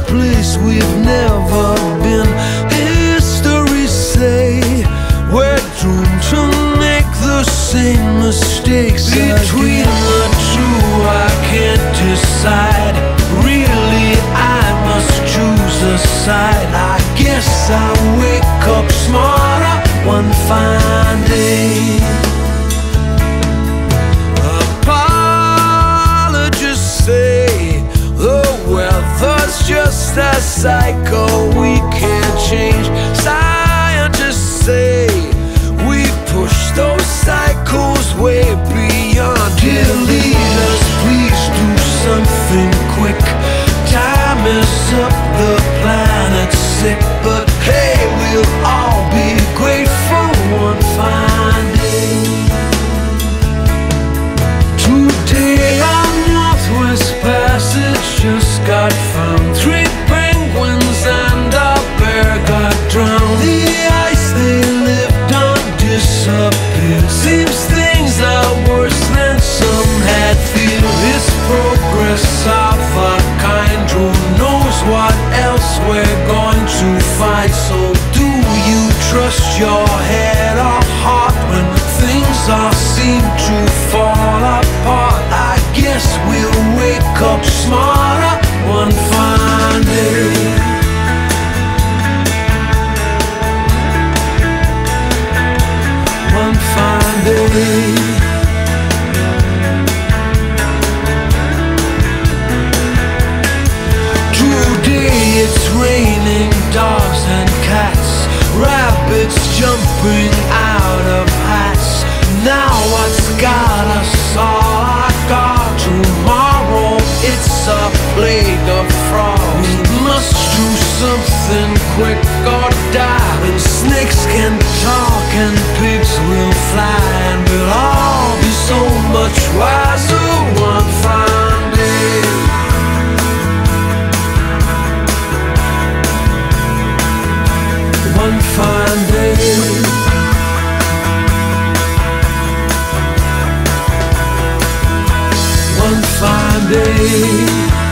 place we've never been. History say we're doomed to make the same mistakes between the two. I can't decide. Really, I must choose a side. I guess I'll wake up smarter one fine day. Apologists say the weather's just a cycle we can't change. Scientists say we push those cycles way beyond. Dear leaders, please do something quick. Time is up, the planet's sick. But hey, we'll all be grateful one fine day. Today our Northwest Passage just got found. 3 penguins and a bear got drowned. The ice they lived on disappeared. Seems things are worse than some had feared. It's progress of a kind. Who knows what else we're going to find? So do you trust your head or heart when things all seem to fall apart? I guess we'll wake up smarter one fine day. One fine day. Today it's raining dogs and cats, rabbits jumping out of hats. Now what's got us all agog? Tomorrow it's a plague of frogs. We must do something quick or die. When snakes can talk and pigs will fly, and we'll all be so much wiser one fine day. One fine day. One fine day.